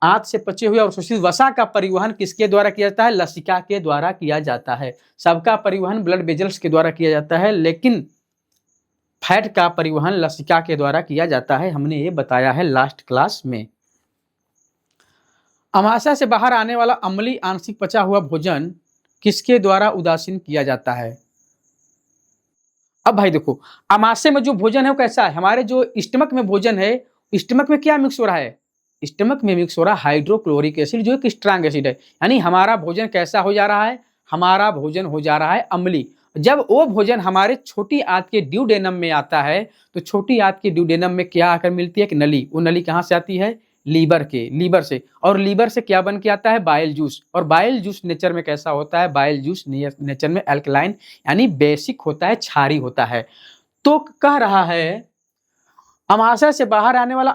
आंत से पचे हुए और अवशोषित वसा का परिवहन किसके द्वारा किया जाता है? लसिका के द्वारा किया जाता है। सबका परिवहन ब्लड वेजल्स के द्वारा किया जाता है, लेकिन फैट का परिवहन लसिका के द्वारा किया जाता है। हमने ये बताया है लास्ट क्लास में। अमाशय से बाहर आने वाला अम्लीय आंशिक पचा हुआ भोजन किसके द्वारा उदासीन किया जाता है? अब भाई देखो, अमाशय में जो भोजन है वो कैसा है? हमारे जो स्टमक में भोजन है, स्टमक में क्या मिक्स हो रहा है? स्टमक में मिक्स हो रहा है हाइड्रोक्लोरिक एसिड, जो एक स्ट्रांग एसिड है। यानी हमारा भोजन कैसा हो जा रहा है? हमारा भोजन हो जा रहा है अम्लीय। जब वो भोजन हमारे छोटी आंत के ड्यूडेनम में आता है तो छोटी आंत के ड्यूडेनम में क्या आकर मिलती है? एक नली। वो नली कहाँ से आती है? लीवर से। और लीवर से क्या बन के आता है? Bile juice. और बाइल जूस नेचर में कैसा होता है? बाइल जूस नेचर में अल्कलाइन यानी बेसिक होता है, क्षारी होता है। तो कह रहा है अमाशय से बाहर आने वाला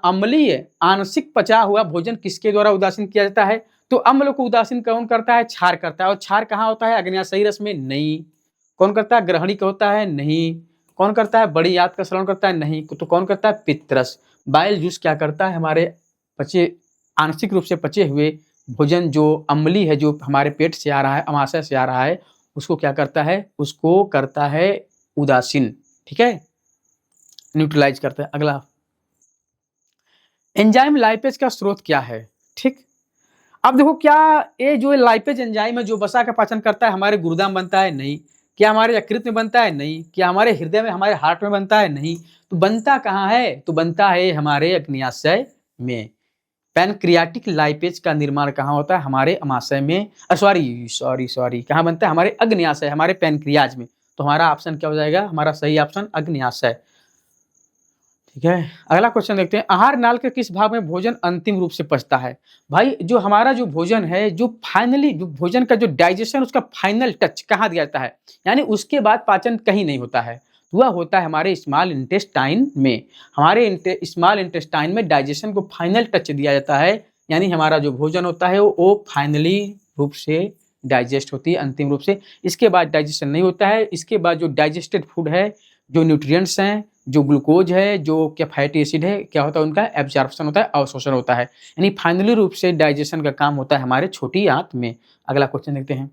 अम्लीय आंशिक पचा हुआ भोजन किसके द्वारा उदासीन किया जाता है? तो अम्ल को उदासीन कौन करता है? क्षार करता है। और क्षार कहाँ होता है? अग्न्याशयी रस में? नहीं। कौन करता है? ग्रहणी का होता है? नहीं। कौन करता है? बड़ी आंत का श्रवण करता है? नहीं। तो कौन करता है? पित्तरस। बाइल जूस क्या करता है? हमारे पचे आंशिक रूप से पचे हुए भोजन जो अम्लीय है, जो हमारे पेट से आ रहा है, अमाशय से आ रहा है, उसको क्या करता है? उसको करता है उदासीन। ठीक है, न्यूट्रलाइज करता है। अगला, एंजाइम लाइपेज का स्रोत क्या है? ठीक, अब देखो क्या ये जो लाइपेज एंजाइम है जो वसा का पाचन करता है हमारे गुर्दा में बनता है? नहीं। क्या हमारे यकृत में बनता है? नहीं। क्या हमारे हृदय में, हमारे हार्ट में बनता है? नहीं। तो बनता कहाँ है? तो बनता है हमारे अग्न्याशय में। पैनक्रियाटिक लाइपेज का निर्माण कहाँ होता है? हमारे अमाशय में, सॉरी सॉरी सॉरी, कहाँ बनता है? हमारे अग्न्याशय, हमारे पैनक्रियाज में। तो हमारा ऑप्शन क्या हो जाएगा? हमारा सही ऑप्शन अग्न्याशय। ठीक है, अगला क्वेश्चन देखते हैं। आहार नाल के किस भाग में भोजन अंतिम रूप से पचता है? भाई जो हमारा जो भोजन है, जो फाइनली जो भोजन का जो डाइजेशन, उसका फाइनल टच कहाँ दिया जाता है? यानी उसके बाद पाचन कहीं नहीं होता है, वह होता है हमारे स्मॉल इंटेस्टाइन में। हमारे स्मॉल इंटेस्टाइन में डाइजेशन को फाइनल टच दिया जाता है, यानी हमारा जो भोजन होता है वो फाइनली रूप से डाइजेस्ट होती है, अंतिम रूप से। इसके बाद डाइजेशन नहीं होता है। इसके बाद जो डाइजेस्टेड फूड है, जो न्यूट्रिएंट्स हैं, जो ग्लूकोज है, जो क्या फैटी एसिड है, क्या होता है? उनका एब्जॉर्प्शन होता है, अवशोषण होता है। यानी फाइनली रूप से डाइजेशन का काम होता है हमारे छोटी आंत में। अगला क्वेश्चन देखते हैं।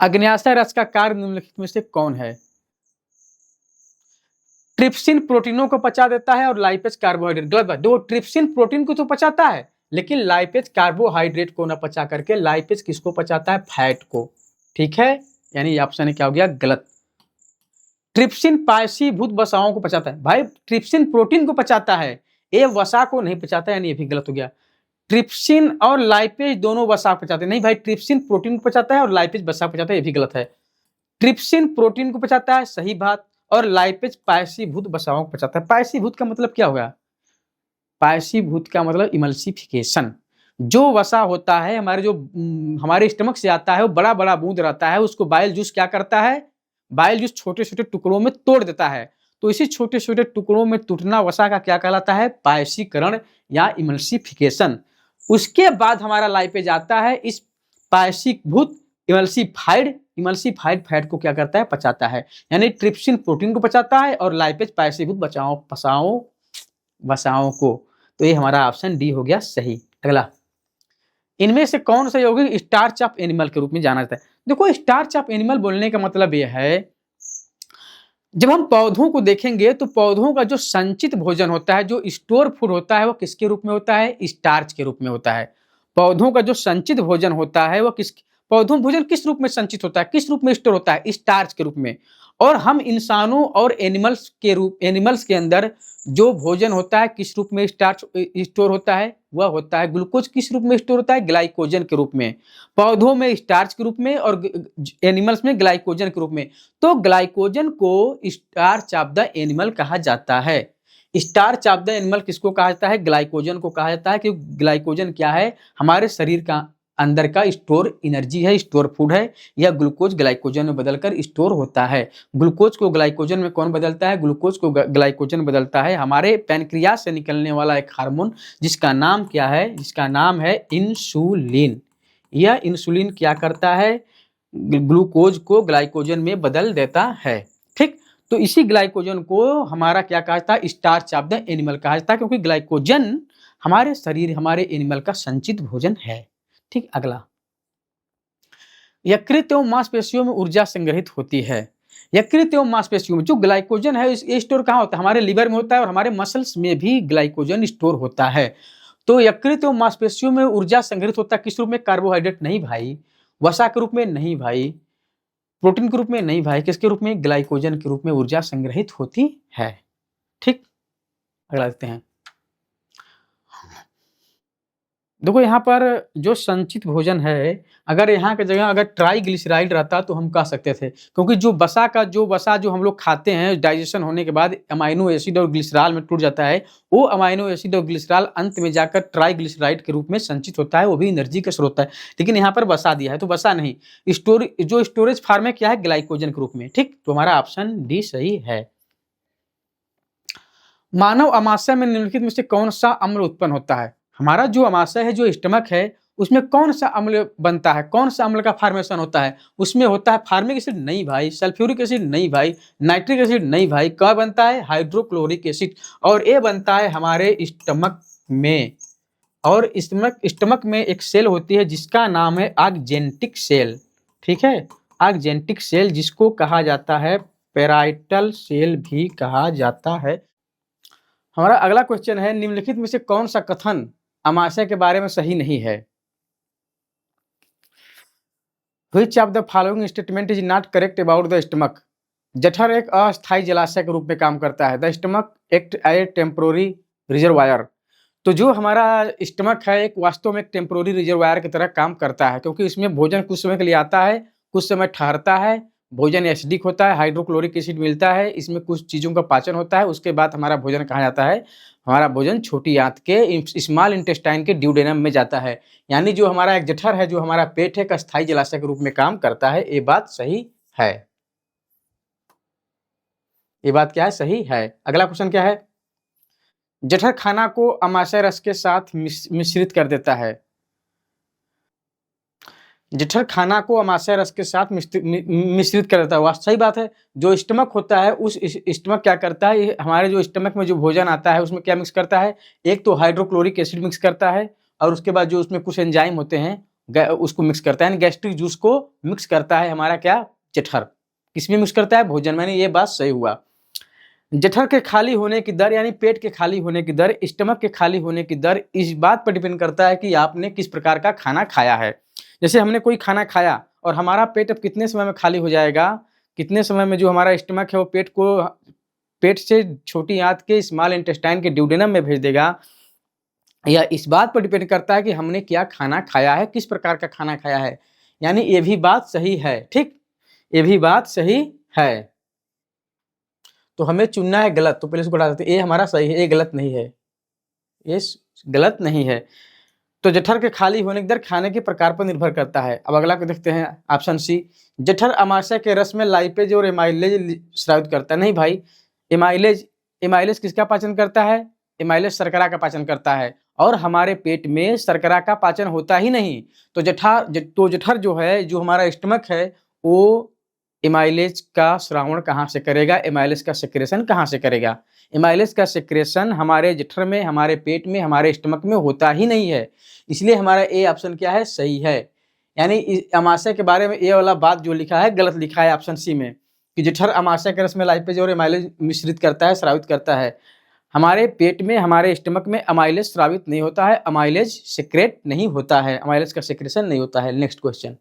अग्न्याशय रस का कार्य निम्नलिखित में से कौन है? ट्रिप्सिन प्रोटीनों को पचा देता है और लाइपेज कार्बोहाइड्रेट। गलत बात। दो, ट्रिप्सिन प्रोटीन को तो पचाता है, लेकिन लाइपेज कार्बोहाइड्रेट को ना पचा करके लाइपेज किसको पचाता है? फैट को। ठीक है, यानी ऑप्शन क्या हो गया? गलत। ट्रिप्सिन पायसीभूत वसाओं को पचाता है। भाई ट्रिप्सिन प्रोटीन को पचाता है, ये वसा को नहीं पचाता, यानी ये भी गलत हो गया। ट्रिप्सिन और लाइपेज दोनों वसा को पचाते हैं। नहीं भाई, ट्रिप्सिन प्रोटीन को पचाता है और लाइपेज वसा को पचाता है, ये भी गलत है। ट्रिप्सिन प्रोटीन को पचाता है, सही बात, और लाइपेज पायसीभूत वसाओं को पचाता है। पायसीभूत का मतलब क्या होगा? पायसीभूत का मतलब इमल्सिफिकेशन। जो वसा होता है हमारे, जो हमारे स्टमक से आता है, वो बड़ा बड़ा बूंद रहता है, उसको बाइल जूस क्या करता है? बाइल जूस छोटे छोटे टुकड़ों में तोड़ देता है। तो इसी छोटे छोटे टुकड़ों में टूटना वसा का क्या कहलाता है? पायसीकरण या इमल्सिफिकेशन। उसके बाद हमारा लाइपेज आता है, इस पायसीभूत इमल्सिफाइड इमल्सिफाइड फैट को क्या करता है? पचाता है। यानी ट्रिप्सिन प्रोटीन को पचाता है और लाइपेज पायसीभूत वसाओं को। तो ये हमारा ऑप्शन डी हो गया सही। अगला, इनमें से कौन सा यौगिक स्टार्च ऑफ एनिमल के रूप में जाना जाता है? देखो स्टार्च ऑफ एनिमल बोलने का मतलब यह है, जब हम पौधों को देखेंगे तो पौधों का जो संचित भोजन होता है, जो स्टोर फूड होता है, वो किसके रूप में होता है? स्टार्च के रूप में होता है। पौधों का जो संचित भोजन होता है वो पौधों भोजन किस रूप में संचित होता है, किस रूप में स्टोर होता है? स्टार्च के रूप में। और हम इंसानों और एनिमल्स के अंदर जो भोजन होता है किस रूप में स्टार्च स्टोर होता है? वह होता है ग्लूकोज। किस रूप में स्टोर होता है? ग्लाइकोजन के रूप में। पौधों में स्टार्च के रूप में और एनिमल्स में ग्लाइकोजन के रूप में। तो ग्लाइकोजन को स्टार्च ऑफ द एनिमल कहा जाता है। स्टार्च ऑफ द एनिमल किसको कहा जाता है? ग्लाइकोजन को कहा जाता है। क्योंकि ग्लाइकोजन क्या है? हमारे शरीर का अंदर का स्टोर एनर्जी है, स्टोर फूड है। यह ग्लूकोज ग्लाइकोजन में बदलकर स्टोर होता है। ग्लूकोज को ग्लाइकोजन में कौन बदलता है? ग्लूकोज को ग्लाइकोजन बदलता है हमारे पैनक्रियाज से निकलने वाला एक हार्मोन, जिसका नाम क्या है? जिसका नाम है इंसुलिन। यह इंसुलिन क्या करता है? ग्लूकोज को ग्लाइकोजन में बदल देता है। ठीक, तो इसी ग्लाइकोजन को हमारा क्या कहा जाता है? स्टार्च ऑफ द एनिमल कहा जाता है, क्योंकि ग्लाइकोजन हमारे शरीर, हमारे एनिमल का संचित भोजन है। ठीक, अगला, यकृत एवं मांसपेशियों में ऊर्जा संग्रहित होती है। यकृत एवं मांसपेशियों में जो ग्लाइकोजन है, ये स्टोर कहाँ होता है? हमारे लिवर में होता है, और हमारे मसल्स में भी ग्लाइकोजन स्टोर होता है। तो यकृत एवं मांसपेशियों में ऊर्जा संग्रहित होता है किस रूप में? कार्बोहाइड्रेट नहीं भाई, वसा के रूप में नहीं भाई, प्रोटीन के रूप में नहीं भाई, किसके रूप में? ग्लाइकोजन के रूप में ऊर्जा संग्रहित होती है। ठीक, अगला देखते हैं। देखो यहाँ पर जो संचित भोजन है, अगर यहाँ की जगह अगर ट्राइग्लिसराइड रहता तो हम कह सकते थे, क्योंकि जो वसा जो हम लोग खाते हैं डाइजेशन होने के बाद अमाइनो एसिड और ग्लिसरॉल में टूट जाता है, वो अमाइनो एसिड और ग्लिसरॉल अंत में जाकर ट्राइग्लिसराइड के रूप में संचित होता है, वो भी एनर्जी का स्रोत है। लेकिन यहाँ पर वसा दिया है तो वसा नहीं, जो स्टोरेज फार्म है क्या है? ग्लाइकोजन के रूप में। ठीक, तो हमारा ऑप्शन डी सही है। मानव अमाशय में निम्नलिखित में से कौन सा अम्ल उत्पन्न होता है? हमारा जो अमाशय है, जो स्टमक है, उसमें कौन सा अम्ल बनता है? कौन सा अम्ल का फॉर्मेशन होता है? उसमें होता है फार्मिक एसिड नहीं भाई, सल्फ्यूरिक एसिड नहीं भाई, नाइट्रिक एसिड नहीं भाई, क्या बनता है? Hydrochloric acid. और ये बनता है हमारे स्टमक में। और स्टमक में एक सेल होती है जिसका नाम है ऑक्जेंटिक सेल। ठीक है, ऑक्जेंटिक सेल, जिसको कहा जाता है पेराइटल सेल भी कहा जाता है। हमारा अगला क्वेश्चन है, निम्नलिखित में से कौन सा कथन अमाशय के बारे में सही नहीं है? Which of the following statement is not correct about the stomach. जठर एक अस्थायी जलाशय के रूप में काम करता है। The stomach act as a temporary reservoir. तो जो हमारा स्टमक है एक वास्तव में एक टेम्पोररी रिजर्वायर की तरह काम करता है, क्योंकि इसमें भोजन कुछ समय के लिए आता है, कुछ समय ठहरता है, भोजन एसिडिक होता है, हाइड्रोक्लोरिक एसिड मिलता है, इसमें कुछ चीज़ों का पाचन होता है, उसके बाद हमारा भोजन कहाँ जाता है, हमारा भोजन छोटी आंत के स्मॉल इंटेस्टाइन के ड्यूडेनम में जाता है। यानी जो हमारा एक जठर है, जो हमारा पेट है, एक अस्थायी जलाशय के रूप में काम करता है। ये बात सही है। ये बात क्या है, सही है। अगला क्वेश्चन क्या है, जठर खाना को अमाशय रस के साथ मिश्रित कर देता है। जठर खाना को अमाशय रस के साथ मिश्रित कर देता है। वाह, सही बात है। जो स्टमक होता है उस स्टमक क्या करता है, हमारे जो स्टमक में जो भोजन आता है उसमें क्या मिक्स करता है, एक तो हाइड्रोक्लोरिक एसिड मिक्स करता है और उसके बाद जो उसमें कुछ एंजाइम होते हैं उसको मिक्स करता है, गैस्ट्रिक जूस को मिक्स करता है हमारा क्या, जठर। किसमें मिक्स करता है, भोजन में। ये बात सही हुआ। जठर के खाली होने की दर यानी पेट के खाली होने की दर, स्टमक के खाली होने की दर इस बात पर डिपेंड करता है कि आपने किस प्रकार का खाना खाया है। जैसे हमने कोई खाना खाया और हमारा पेट अब कितने समय में खाली हो जाएगा, कितने समय में जो हमारा स्टमक है वो पेट से छोटी आंत के स्मॉल इंटेस्टाइन के ड्यूडेनम में भेज देगा, या इस बात पर डिपेंड करता है कि हमने क्या खाना खाया है, किस प्रकार का खाना खाया है। यानी ये भी बात सही है। ठीक, ये भी बात सही है। तो हमें चुनना है गलत, तो पहले इसको हटा देते हैं। ये हमारा सही है, ये गलत नहीं है, ये गलत नहीं है। तो जठर के खाली होने की दर खाने के प्रकार पर निर्भर करता है। अब अगला को देखते हैं, ऑप्शन सी, जठर अमाशय के रस में लाइपेज और एमाइलेज स्रावित करता है। नहीं भाई, एमाइलेज किसका पाचन करता है, एमाइलेज शर्करा का पाचन करता है, और हमारे पेट में शर्करा का पाचन होता ही नहीं। तो जठर जो है, जो हमारा स्टमक है, वो एमाइलेज का श्रावण कहाँ से करेगा, एमाइलेज का सेक्रेशन कहाँ से करेगा। एमाइलेज का सेक्रेशन हमारे जठर में, हमारे पेट में, हमारे स्टमक में होता ही नहीं है। इसलिए हमारा ए ऑप्शन क्या है, सही है। यानी अमाशय के बारे में ये वाला बात जो लिखा है गलत लिखा है ऑप्शन सी में, कि जठर अमाशय के रस में लाइपेज और एमाइलेज मिश्रित करता है, स्रावित करता है। हमारे पेट में, हमारे स्टमक में अमाइलेज स्रावित नहीं होता है, अमाइलेज सेक्रेट नहीं होता है, अमाइलेज का सेक्रेशन नहीं होता है। नेक्स्ट क्वेश्चन,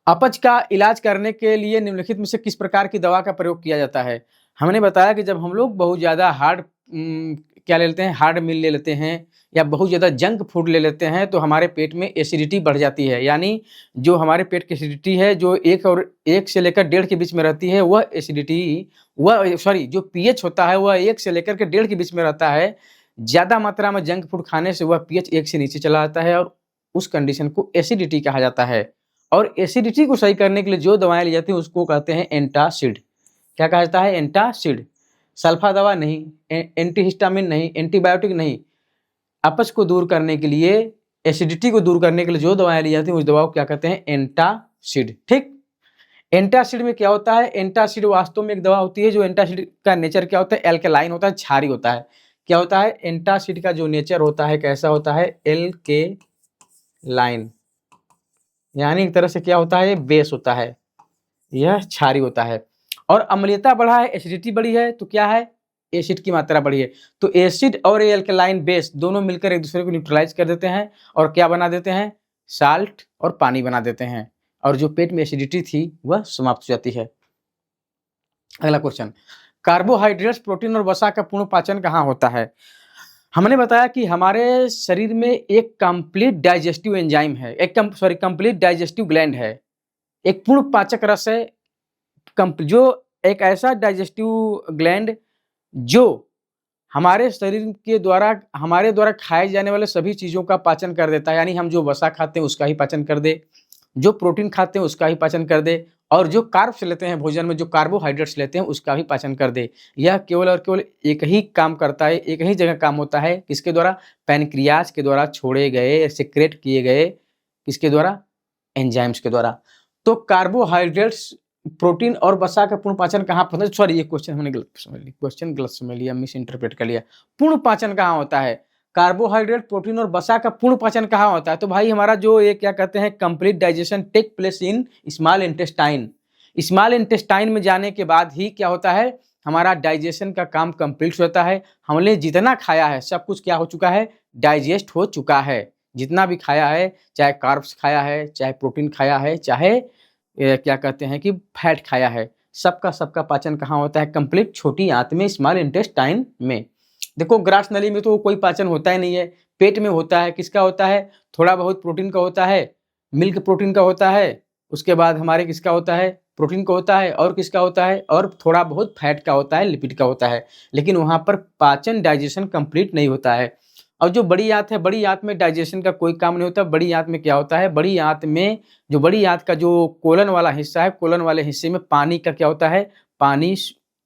अपच का इलाज करने के लिए निम्नलिखित में से किस प्रकार की दवा का प्रयोग किया जाता है। हमने बताया कि जब हम लोग बहुत ज़्यादा क्या ले लेते हैं, हार्ड मील ले लेते हैं या बहुत ज़्यादा जंक फूड ले लेते हैं, तो हमारे पेट में एसिडिटी बढ़ जाती है। यानी जो हमारे पेट की एसिडिटी है, जो 1 से लेकर 1.5 के बीच में रहती है, वह एसिडिटी जो पीएच होता है वह 1 से लेकर के 1.5 के बीच में रहता है। ज़्यादा मात्रा में जंक फूड खाने से वह पीएच 1 से नीचे चला जाता है और उस कंडीशन को एसिडिटी कहा जाता है। और एसिडिटी को सही करने के लिए जो दवाएं ली जाती हैं उसको कहते हैं एंटासिड। क्या कहा जाता है, एंटासिड। सल्फा दवा नहीं, एंटीहिस्टामिन नहीं, एंटीबायोटिक नहीं। अपच को दूर करने के लिए, एसिडिटी को दूर करने के लिए जो दवाएं ली जाती हैं उस दवा को क्या कहते हैं, एंटासिड। ठीक, एंटासिड में क्या होता है, एंटासिड वास्तव में एक दवा होती है। जो एंटासिड का नेचर क्या होता है, एल्केलाइन होता है, क्षारी होता है। क्या होता है, एंटासिड का जो नेचर होता है कैसा होता है, एल्केलाइन। यानी एक तरह से क्या होता है, बेस होता है, यह क्षारी होता है। और अम्लीयता बढ़ा है, एसिडिटी बढ़ी है, तो क्या है, एसिड की मात्रा बढ़ी है। तो एसिड और एल्कलाइन बेस दोनों मिलकर एक दूसरे को न्यूट्रलाइज कर देते हैं और क्या बना देते हैं, साल्ट और पानी बना देते हैं, और जो पेट में एसिडिटी थी वह समाप्त हो जाती है। अगला क्वेश्चन, कार्बोहाइड्रेट्स, प्रोटीन और वसा का पूर्ण पाचन कहाँ होता है। हमने बताया कि हमारे शरीर में एक कंप्लीट डाइजेस्टिव एंजाइम है, कंप्लीट डाइजेस्टिव ग्लैंड है, एक पूर्ण पाचक रस है, जो एक ऐसा डाइजेस्टिव ग्लैंड जो हमारे शरीर के द्वारा, हमारे द्वारा खाए जाने वाले सभी चीज़ों का पाचन कर देता है। यानी हम जो वसा खाते हैं उसका ही पाचन कर दे, जो प्रोटीन खाते हैं उसका ही पाचन कर दे, और जो कार्ब्स लेते हैं भोजन में, जो कार्बोहाइड्रेट्स लेते हैं उसका भी पाचन कर दे। यह केवल और केवल एक ही काम करता है, एक ही जगह काम होता है, किसके द्वारा, पैनक्रियाज के द्वारा छोड़े गए, सेक्रेट किए गए, किसके द्वारा, एंजाइम्स के द्वारा। तो कार्बोहाइड्रेट्स, प्रोटीन और वसा का पूर्ण पाचन कहाँ होता है, सॉरी ये क्वेश्चन हमने गलत समझ लिया, मिस इंटरप्रेट कर लिया। पूर्ण पाचन कहाँ होता है, कार्बोहाइड्रेट, प्रोटीन और वसा का पूर्ण पाचन कहाँ होता है, तो भाई हमारा जो ये क्या कहते हैं, complete digestion take place in small intestine. Small intestine में जाने के बाद ही क्या होता है, हमारा डाइजेशन का काम कंप्लीट होता है। हमने जितना खाया है सब कुछ क्या हो चुका है, डाइजेस्ट हो चुका है। जितना भी खाया है, चाहे कार्ब्स खाया है, चाहे प्रोटीन खाया है, चाहे क्या कहते हैं कि फैट खाया है, सबका सबका पाचन कहाँ होता है? कंप्लीट छोटी आंत में, स्मॉल इंटेस्टाइन में। देखो ग्रास नली में तो कोई पाचन होता ही नहीं है, पेट में होता है। किसका होता है? थोड़ा बहुत प्रोटीन का होता है, मिल्क प्रोटीन का होता है, उसके बाद हमारे किसका होता है? प्रोटीन का होता है, और किसका होता है? और थोड़ा बहुत फैट का होता है, लिपिड का होता है। लेकिन वहाँ पर पाचन डाइजेशन कंप्लीट नहीं होता है। और जो बड़ी आंत है, बड़ी आंत में डाइजेशन का कोई काम नहीं होता। बड़ी आंत में क्या होता है? बड़ी आंत में जो बड़ी आंत का जो कोलन वाला हिस्सा है, कोलन वाले हिस्से में पानी का क्या होता है? पानी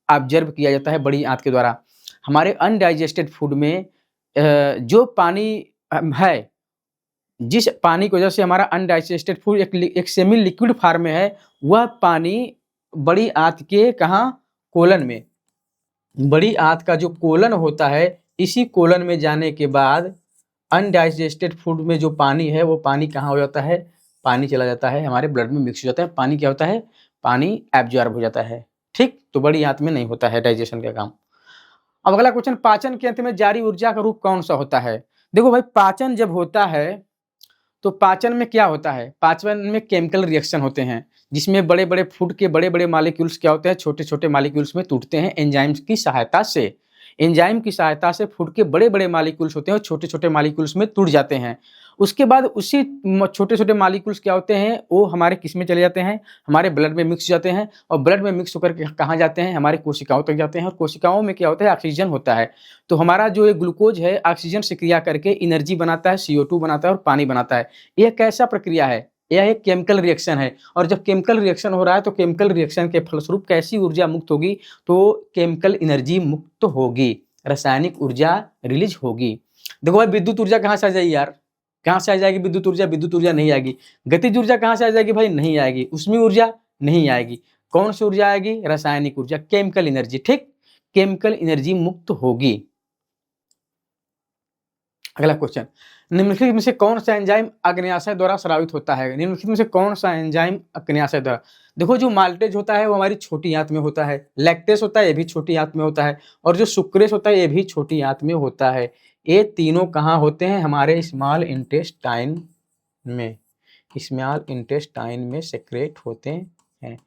ऑब्जर्व किया जाता है बड़ी आंत के द्वारा। हमारे अनडाइजेस्टेड फूड में जो पानी है, जिस पानी की वजह से हमारा अनडाइजेस्टेड फूड एक सेमी लिक्विड फॉर्म में है, वह पानी बड़ी आंत के कहाँ? कोलन में। बड़ी आंत का जो कोलन होता है, इसी कोलन में जाने के बाद अनडाइजेस्टेड फूड में जो पानी है, वो पानी कहाँ हो जाता है? पानी चला जाता है, हमारे ब्लड में मिक्स हो जाता है। पानी क्या होता है? पानी एब्जॉर्ब हो जाता है। ठीक, तो बड़ी आंत में नहीं होता है डाइजेशन का काम। अब अगला क्वेश्चन, पाचन के अंत में जारी ऊर्जा का रूप कौन सा होता है? देखो भाई, पाचन जब होता है तो पाचन में क्या होता है? पाचन में केमिकल रिएक्शन होते हैं, जिसमें बड़े बड़े फूड के बड़े बड़े मालिक्यूल्स क्या होते हैं? छोटे छोटे मालिक्यूल्स में टूटते हैं एंजाइम्स की सहायता से। एंजाइम की सहायता से फूड के बड़े बड़े मालिक्यूल्स होते हैं और छोटे छोटे मालिक्यूल्स में टूट जाते हैं। उसके बाद उसी छोटे छोटे मालिक्यूल्स क्या होते हैं? वो हमारे किस में चले जाते हैं? हमारे ब्लड में मिक्स हो जाते हैं, और ब्लड में मिक्स होकर के कहाँ जाते हैं? हमारे कोशिकाओं तक जाते हैं, और कोशिकाओं में क्या होता है? ऑक्सीजन होता है। तो हमारा जो ये ग्लूकोज है, ऑक्सीजन से क्रिया करके एनर्जी बनाता है, CO2 बनाता है और पानी बनाता है। यह कैसा प्रक्रिया है? यह एक केमिकल रिएक्शन है। और जब केमिकल रिएक्शन हो रहा है, तो केमिकल रिएक्शन के फलस्वरूप कैसी ऊर्जा मुक्त होगी? तो केमिकल एनर्जी मुक्त होगी, रासायनिक ऊर्जा रिलीज होगी। देखो भाई, विद्युत ऊर्जा कहाँ से आ जाएगी यार? कहाँ से आ जाएगी विद्युत ऊर्जा? विद्युत ऊर्जा नहीं आएगी। गतिज ऊर्जा कहाँ से आ जाएगी भाई? नहीं आएगी। ऊष्मीय ऊर्जा नहीं आएगी। कौन सी ऊर्जा आएगी? रासायनिक ऊर्जा, केमिकल एनर्जी। ठीक, केमिकल एनर्जी मुक्त होगी। अगला क्वेश्चन, निम्नलिखित में से कौन सा एंजाइम अग्न्याशय द्वारा स्रावित होता है? निम्नलिखित में से कौन सा एंजाइम अग्न्याशय द्वारा? देखो, जो माल्टेज होता है वो हमारी छोटी आंत में होता है, लैक्टेस होता है ये भी छोटी आंत में होता है, और जो सुक्रेस होता है ये भी छोटी आंत में होता है। ये तीनों कहाँ होते हैं? हमारे स्मॉल इंटेस्टाइन में, स्मॉल इंटेस्टाइन में सेक्रेट होते हैं।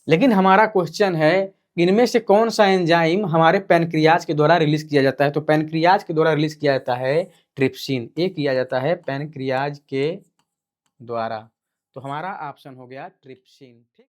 लेकिन हमारा क्वेश्चन है, इनमें से कौन सा एंजाइम हमारे पैनक्रियाज के द्वारा रिलीज किया जाता है? तो पैनक्रियाज के द्वारा रिलीज किया जाता है ट्रिप्सिन। ये किया जाता है पैनक्रियाज के द्वारा। तो हमारा ऑप्शन हो गया ट्रिप्सिन। ठीक।